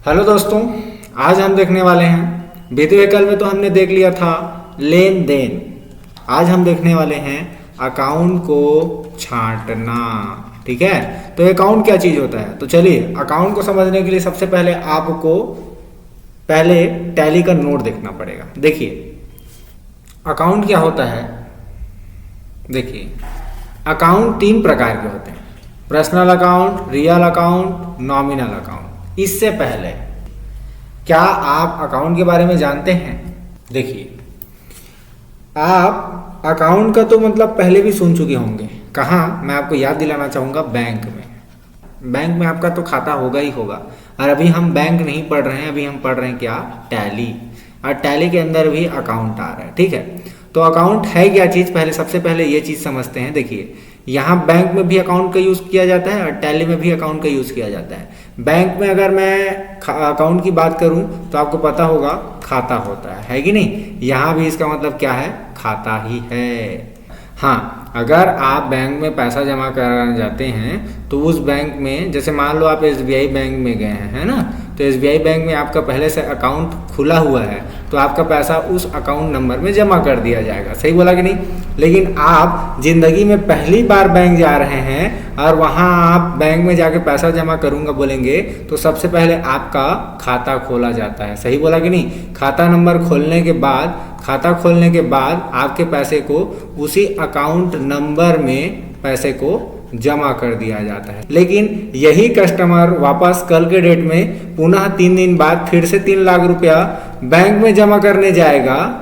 Hello दोस्तों, आज हम देखने वाले हैं बीते कल में तो हमने देख लिया था लेन देन। आज हम देखने वाले हैं अकाउंट को छांटना। ठीक है, तो अकाउंट क्या चीज़ होता है। तो चलिए अकाउंट को समझने के लिए सबसे पहले आपको पहले टैली का नोट देखना पड़ेगा। देखिए अकाउंट क्या होता है। देखिए अकाउंट तीन प्रकार के होते हैं, personal account, real account, nominal account. इससे पहले क्या आप अकाउंट के बारे में जानते हैं? देखिए आप अकाउंट का तो मतलब पहले भी सुन चुके होंगे। कहाँ, मैं आपको याद दिलाना चाहूँगा, बैंक में। बैंक में आपका तो खाता होगा ही होगा। और अभी हम बैंक नहीं पढ़ रहे हैं, अभी हम पढ़ रहे हैं क्या, टैली। और टैली के अंदर भी अकाउंट आ रहा है। ठीक है, तो अकाउंट है क्या चीज़, पहले सबसे पहले ये चीज़ समझते हैं। देखिए यहाँ बैंक में भी अकाउंट का यूज़ किया जाता है और टैली में भी अकाउंट का यूज़ किया जाता है। बैंक में अगर मैं अकाउंट की बात करूं तो आपको पता होगा खाता होता है कि नहीं। यहाँ भी इसका मतलब क्या है, खाता ही है। हाँ, अगर आप बैंक में पैसा जमा कराने जाते हैं तो उस बैंक में, जैसे मान लो आप एसबीआई बैंक में गए हैं, है ना, तो एसबीआई बैंक में आपका पहले से अकाउंट खुला हुआ है तो आपका पैसा उस अकाउंट नंबर में जमा कर दिया जाएगा। सही बोला कि नहीं। लेकिन आप ज़िंदगी में पहली बार बैंक जा रहे हैं और वहाँ आप बैंक में जाके पैसा जमा करूँगा बोलेंगे तो सबसे पहले आपका खाता खोला जाता है। सही बोला कि नहीं। खाता नंबर खोलने के बाद, खाता खोलने के बाद आपके पैसे को उसी अकाउंट नंबर में पैसे को जमा कर दिया जाता है। लेकिन यही कस्टमर वापस कल के डेट में पुनः 3 दिन बाद फिर से 3 लाख रुपया बैंक में जमा करने जाएगा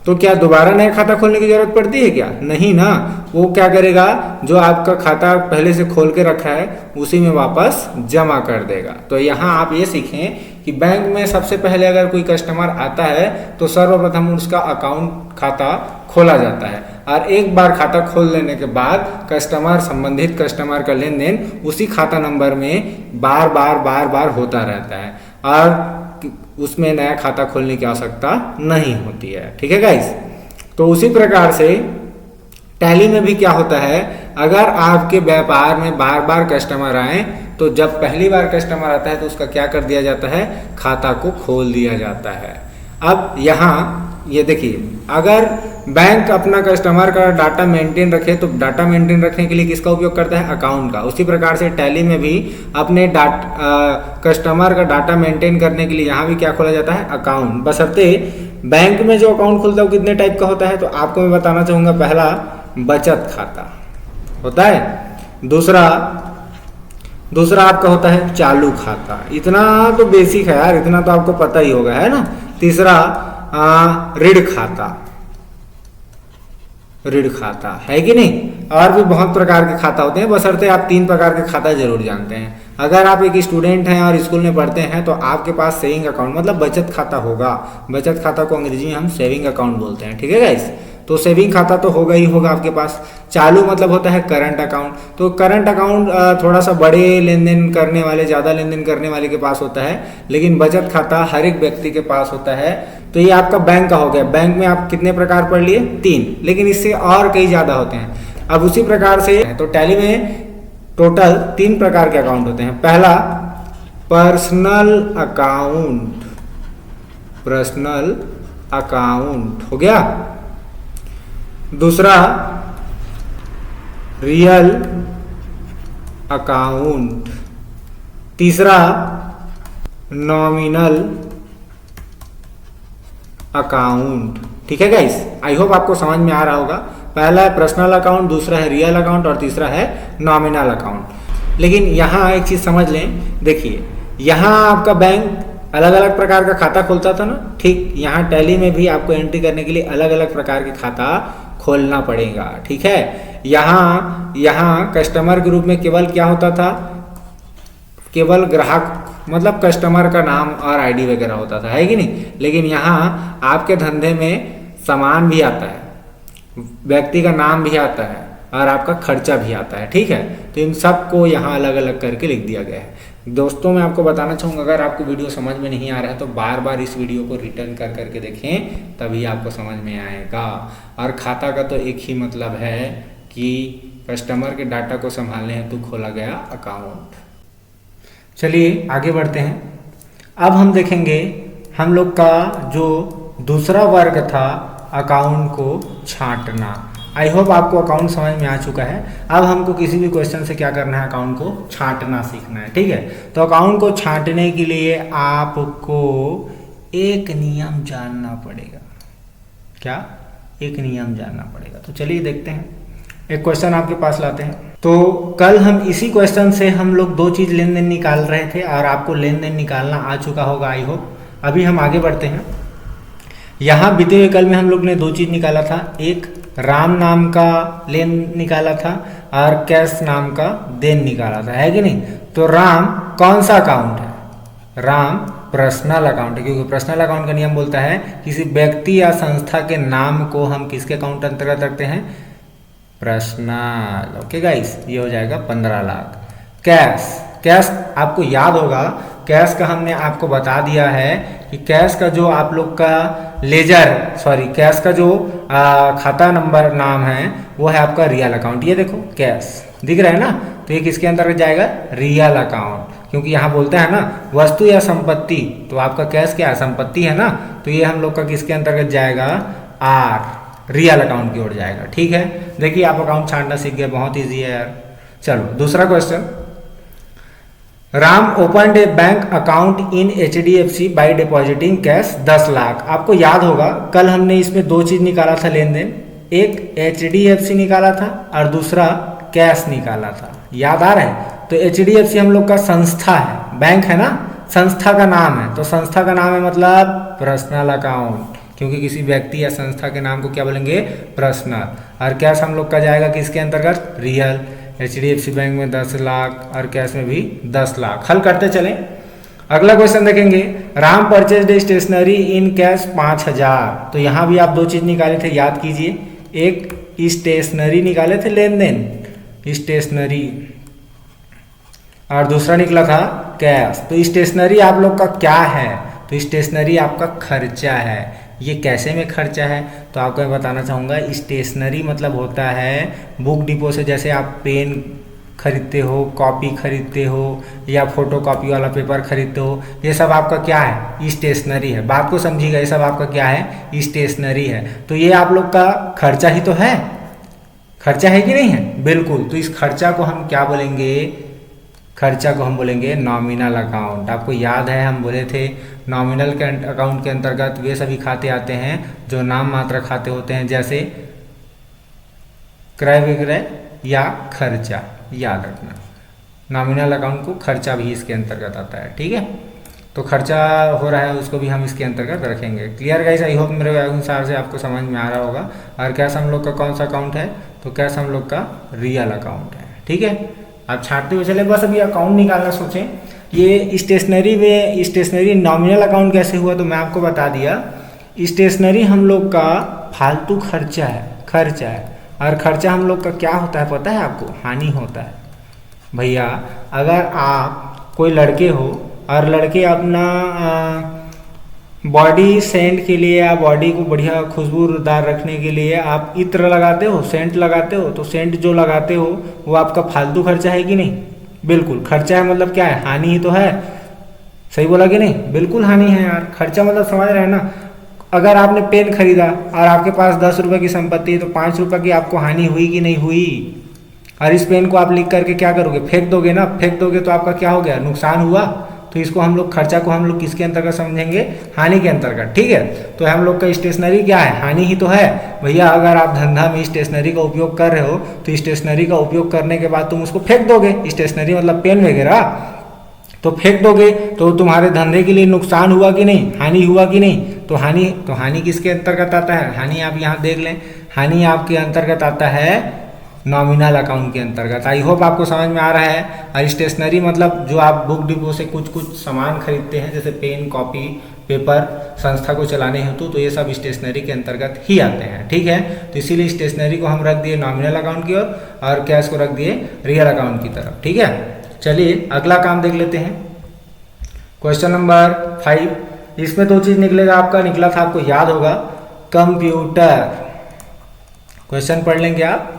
तो क्या दोबारा नया खाता खोलने की जरूरत पड़ती है क्या? नहीं ना। वो क्या करेगा, जो आपका खाता पहले से खोल के रखा है उसी में वापस जमा कर देगा। तो यहाँ आप ये सीखें कि बैंक में सबसे पहले अगर कोई कस्टमर आता है तो सर्वप्रथम उसका अकाउंट खाता खोला जाता है और एक बार खाता खोल लेने के बाद कस्टमर, संबंधित कस्टमर का लेन देन उसी खाता नंबर में बार बार होता रहता है और उसमें नया खाता खोलने की आवश्यकता नहीं होती है। ठीक है गाइस। तो उसी प्रकार से टैली में भी क्या होता है, अगर आपके व्यापार में बार बार कस्टमर आए तो जब पहली बार कस्टमर आता है तो उसका क्या कर दिया जाता है, खाता को खोल दिया जाता है। अब यहाँ ये देखिए, अगर बैंक अपना कस्टमर का डाटा मेंटेन रखे तो डाटा मेंटेन रखने के लिए किसका उपयोग करता है, अकाउंट का। उसी प्रकार से टैली में भी अपने कस्टमर का डाटा मेंटेन करने के लिए यहाँ भी क्या खोला जाता है, अकाउंट। बशर्ते बैंक में जो अकाउंट खुलता है वो कितने टाइप का होता है तो आपको मैं बताना चाहूँगा। पहला बचत खाता होता है, दूसरा आपका होता है चालू खाता। इतना तो बेसिक है यार, इतना तो आपको पता ही होगा, है ना। तीसरा ऋण खाता है कि नहीं। और भी बहुत प्रकार के खाता होते हैं, बशर्ते आप 3 प्रकार के खाता जरूर जानते हैं। अगर आप एक स्टूडेंट हैं और स्कूल में पढ़ते हैं तो आपके पास सेविंग अकाउंट मतलब बचत खाता होगा। बचत खाता को अंग्रेजी में हम सेविंग अकाउंट बोलते हैं। ठीक है गाइस। तो सेविंग खाता तो होगा ही होगा आपके पास। चालू मतलब होता है करंट अकाउंट। तो करंट अकाउंट थोड़ा सा बड़े लेन देन करने वाले, ज़्यादा लेन देन करने वाले के पास होता है, लेकिन बचत खाता हर एक व्यक्ति के पास होता है। तो ये आपका बैंक का हो गया। बैंक में आप कितने प्रकार पढ़ लिए, 3, लेकिन इससे और कई ज़्यादा होते हैं। अब उसी प्रकार से तो टैली में टोटल 3 प्रकार के अकाउंट होते हैं। पहला पर्सनल अकाउंट हो गया। दूसरा रियल अकाउंट। तीसरा नॉमिनल अकाउंट। ठीक है गाइस, आई होप आपको समझ में आ रहा होगा। पहला है पर्सनल अकाउंट, दूसरा है रियल अकाउंट और तीसरा है नॉमिनल अकाउंट। लेकिन यहाँ एक चीज़ समझ लें। देखिए यहाँ आपका बैंक अलग अलग प्रकार का खाता खोलता था ना, ठीक यहाँ टैली में भी आपको एंट्री करने के लिए अलग अलग प्रकार के खाता खोलना पड़ेगा। ठीक है, यहाँ कस्टमर के रूप में केवल क्या होता था, केवल ग्राहक मतलब कस्टमर का नाम और आईडी वगैरह होता था, है कि नहीं। लेकिन यहाँ आपके धंधे में सामान भी आता है, व्यक्ति का नाम भी आता है और आपका खर्चा भी आता है। ठीक है, तो इन सब को यहाँ अलग अलग करके लिख दिया गया है। दोस्तों मैं आपको बताना चाहूँगा, अगर आपको वीडियो समझ में नहीं आ रहा है तो बार बार इस वीडियो को रिटर्न कर करके देखें, तभी आपको समझ में आएगा। और खाता का तो एक ही मतलब है कि कस्टमर के डाटा को संभालने हेतु खोला गया अकाउंट। चलिए आगे बढ़ते हैं। अब हम देखेंगे हम लोग का जो दूसरा वर्ग था अकाउंट को छांटना। आई होप आपको अकाउंट समझ में आ चुका है। अब हमको किसी भी क्वेश्चन से क्या करना है, अकाउंट को छांटना सीखना है। ठीक है, तो अकाउंट को छांटने के लिए आपको एक नियम जानना पड़ेगा। क्या? एक नियम जानना पड़ेगा। तो चलिए देखते हैं, एक क्वेश्चन आपके पास लाते हैं। तो कल हम इसी क्वेश्चन से हम लोग दो चीज़ लेन देन निकाल रहे थे और आपको लेन देन निकालना आ चुका होगा आई होप। अभी हम आगे बढ़ते हैं। यहाँ बीते हुए कल में हम लोग ने दो चीज़ निकाला था, एक राम नाम का लेन निकाला था और कैश नाम का देन निकाला था, है कि नहीं। तो राम कौन सा अकाउंट है? राम पर्सनल अकाउंट है, क्योंकि पर्सनल अकाउंट का नियम बोलता है किसी व्यक्ति या संस्था के नाम को हम किसके अकाउंट अंतर्गत रखते हैं? पर्सनल। ओके गाइस, ये हो जाएगा 15 लाख। कैश, कैश आपको याद होगा, कैश का हमने आपको बता दिया है कि कैश का जो आप लोग का कैश का जो खाता नंबर नाम है वो है आपका रियल अकाउंट। ये देखो कैश दिख रहा है ना, तो ये किसके अंतर्गत जाएगा? रियल अकाउंट, क्योंकि यहाँ बोलता है ना वस्तु या संपत्ति, तो आपका कैश क्या है? संपत्ति है ना, तो ये हम लोग का किसके अंतर्गत जाएगा? रियल अकाउंट की ओर जाएगा। ठीक है, देखिए आप अकाउंट छांटना सीख गए, बहुत ईजी है यार। चलो दूसरा question, Ram opened A bank account in HDFC by depositing cash 10 lakh. आपको याद होगा कल हमने इसमें दो चीज निकाला था लेन देन, एक HDFC निकाला था और दूसरा कैश निकाला था, याद आ रहा है। तो HDFC हम लोग का संस्था है, बैंक है ना, संस्था का नाम है, तो संस्था का नाम है मतलब पर्सनल अकाउंट, क्योंकि किसी व्यक्ति या संस्था के नाम को क्या बोलेंगे? पर्सनल। और कैश हम लोग का जाएगा किसके अंतर्गत? रियल। HDFC बैंक में 10 लाख और कैश में भी 10 लाख। हल करते चलें। अगला क्वेश्चन देखेंगे, Ram purchase stationery in cash 5000। तो यहाँ भी आप दो चीज निकाले थे, याद कीजिए, एक स्टेशनरी निकाले थे लेन देन, स्टेशनरी, और दूसरा निकला था कैश। तो स्टेशनरी आप लोग का क्या है? तो स्टेशनरी आपका खर्चा है। ये कैसे में खर्चा है? तो आपको मैं बताना चाहूँगा, स्टेशनरी मतलब होता है बुक डिपो से, जैसे आप पेन खरीदते हो, कॉपी खरीदते हो या फोटो कॉपी वाला पेपर खरीदते हो, ये सब आपका क्या है? स्टेशनरी है। बात को समझिएगा, ये सब आपका क्या है? स्टेशनरी है। तो ये आप लोग का खर्चा ही तो है, खर्चा है कि नहीं है? बिल्कुल। तो इस खर्चा को हम क्या बोलेंगे? खर्चा को हम बोलेंगे नॉमिनल अकाउंट। आपको याद है हम बोले थे नॉमिनल के अकाउंट के अंतर्गत वे सभी खाते आते हैं जो नाम मात्र खाते होते हैं, जैसे क्रय विक्रय या खर्चा, याद रखना। नॉमिनल अकाउंट को खर्चा भी इसके अंतर्गत आता है। ठीक है, तो खर्चा हो रहा है उसको भी हम इसके अंतर्गत रखेंगे। Clear guys? आई होप मेरे अनुसार से आपको समझ में आ रहा होगा। और कैश हम लोग का कौन सा अकाउंट है? तो कैश हम लोग का रियल अकाउंट है। ठीक है, आप छांटते हुए चले, बस अभी अकाउंट निकालना सोचें। ये स्टेशनरी में स्टेशनरी नॉमिनल अकाउंट कैसे हुआ? तो मैं आपको बता दिया, स्टेशनरी हम लोग का फालतू खर्चा है। और खर्चा हम लोग का क्या होता है पता है आपको? हानि होता है। भैया अगर आप कोई लड़के हो और लड़के अपना बॉडी सेंट के लिए या बॉडी को बढ़िया खुशबूदार रखने के लिए आप इत्र लगाते हो, सेंट लगाते हो, तो सेंट जो लगाते हो वो आपका फालतू खर्चा है कि नहीं? बिल्कुल खर्चा है। मतलब क्या है? हानि ही तो है। सही बोला कि नहीं? बिल्कुल हानि है यार। खर्चा मतलब समझ रहे हैं ना। अगर आपने पेन खरीदा और आपके पास 10 रुपये की संपत्ति है, तो 5 रुपये की आपको हानि हुई कि नहीं हुई? और इस पेन को आप लिख करके क्या करोगे? फेंक दोगे ना। फेंक दोगे तो आपका क्या हो गया? नुकसान हुआ। तो इसको हम लोग खर्चा को हम लोग किसके अंतर्गत समझेंगे? हानि के अंतर्गत। ठीक है, तो हम लोग का स्टेशनरी क्या है? हानि ही तो है। भैया अगर आप धंधा में स्टेशनरी का उपयोग कर रहे हो तो स्टेशनरी का उपयोग करने के बाद तुम उसको फेंक दोगे, स्टेशनरी मतलब पेन वगैरह, तो फेंक दोगे तो तुम्हारे धंधे के लिए नुकसान हुआ कि नहीं? हानि हुआ कि नहीं? तो हानि किसके अंतर्गत आता है? हानि आप यहाँ देख लें, हानि आपके अंतर्गत आता है नॉमिनल अकाउंट के अंतर्गत। आई होप आपको समझ में आ रहा है। और स्टेशनरी मतलब जो आप बुक डिपो से कुछ सामान खरीदते हैं, जैसे पेन, कॉपी, पेपर, संस्था को चलाने हेतु, तो ये सब स्टेशनरी के अंतर्गत ही आते हैं। ठीक है, तो इसीलिए स्टेशनरी को हम रख दिए नॉमिनल अकाउंट की ओर और कैश को रख दिए रियल अकाउंट की तरफ। ठीक है, चलिए अगला काम देख लेते हैं। क्वेश्चन नंबर 5, इसमें दो चीज निकलेगा। आपका निकला था, आपको याद होगा, कंप्यूटर। क्वेश्चन पढ़ लेंगे आप।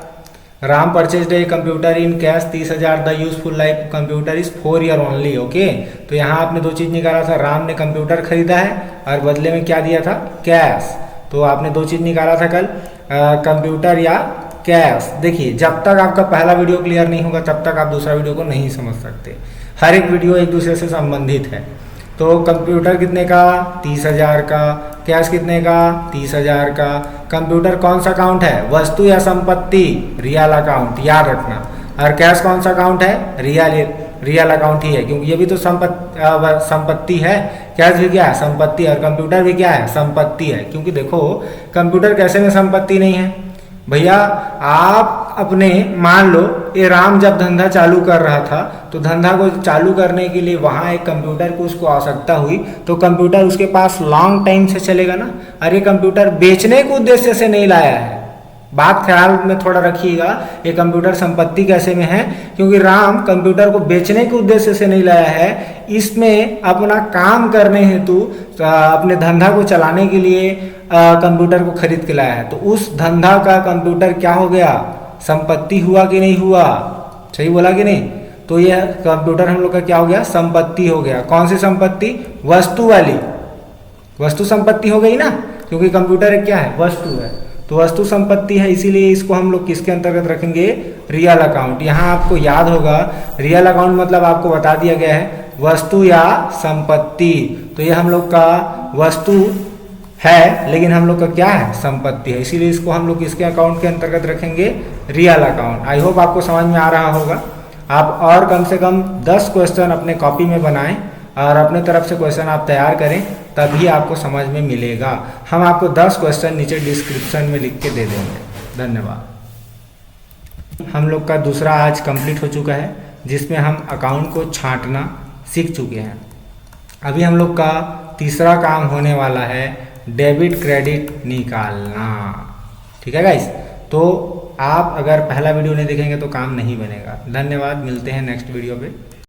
Ram purchase a computer in cash 30,000। The useful life computer is 4 year only. Okay, तो यहाँ आपने दो चीज़ निकाला था, राम ने कंप्यूटर खरीदा है और बदले में क्या दिया था, कैश। तो आपने दो चीज़ निकाला था कल, कंप्यूटर या कैश। देखिए, जब तक आपका पहला वीडियो क्लियर नहीं होगा तब तक आप दूसरा वीडियो को नहीं समझ सकते। हर एक वीडियो एक दूसरे से संबंधित है। तो कंप्यूटर कितने का, 30,000 का। कैश कितने का, 30,000 का। कंप्यूटर कौन सा अकाउंट है, वस्तु या संपत्ति, रियल अकाउंट, याद रखना। और कैश कौन सा अकाउंट है, रियल अकाउंट ही है, क्योंकि ये भी तो संपत्ति है। कैश भी क्या है, संपत्ति, और कंप्यूटर भी क्या है, संपत्ति है। क्योंकि देखो, कंप्यूटर कैसे में संपत्ति नहीं है भैया। आप अपने मान लो ये राम जब धंधा चालू कर रहा था तो धंधा को चालू करने के लिए वहाँ एक कंप्यूटर को उसको आवश्यकता हुई, तो कंप्यूटर उसके पास लॉन्ग टाइम से चलेगा ना। अरे कंप्यूटर बेचने के उद्देश्य से नहीं लाया है, बात ख्याल में थोड़ा रखिएगा। ये कंप्यूटर संपत्ति कैसे में है, क्योंकि राम कंप्यूटर को बेचने के उद्देश्य से नहीं लाया है, इसमें अपना काम करने हेतु अपने धंधा को चलाने के लिए कंप्यूटर को खरीद के लाया है। तो उस धंधा का कंप्यूटर क्या हो गया, संपत्ति हुआ कि नहीं हुआ, सही बोला कि नहीं। तो यह कंप्यूटर हम लोग का क्या हो गया, संपत्ति हो गया। कौन सी संपत्ति, वस्तु वाली, वस्तु संपत्ति हो गई ना, क्योंकि कंप्यूटर एक क्या है, वस्तु है। तो वस्तु संपत्ति है, इसीलिए इसको हम लोग किसके अंतर्गत रखेंगे, रियल अकाउंट। यहाँ आपको याद होगा रियल अकाउंट मतलब आपको बता दिया गया है वस्तु या संपत्ति। तो ये हम लोग का वस्तु है, लेकिन हम लोग का क्या है, संपत्ति है, इसीलिए इसको हम लोग किसके अकाउंट के अंतर्गत रखेंगे, रियल अकाउंट। आई होप आपको समझ में आ रहा होगा। आप और कम से कम 10 क्वेश्चन अपने कॉपी में बनाएं और अपने तरफ से क्वेश्चन आप तैयार करें, तभी आपको समझ में मिलेगा। हम आपको 10 क्वेश्चन नीचे डिस्क्रिप्शन में लिख के दे देंगे। धन्यवाद। हम लोग का दूसरा आज कंप्लीट हो चुका है, जिसमें हम अकाउंट को छांटना सीख चुके हैं। अभी हम लोग का तीसरा काम होने वाला है डेबिट क्रेडिट निकालना। ठीक है गाइस, तो आप अगर पहला वीडियो नहीं देखेंगे तो काम नहीं बनेगा। धन्यवाद, मिलते हैं नेक्स्ट वीडियो पे।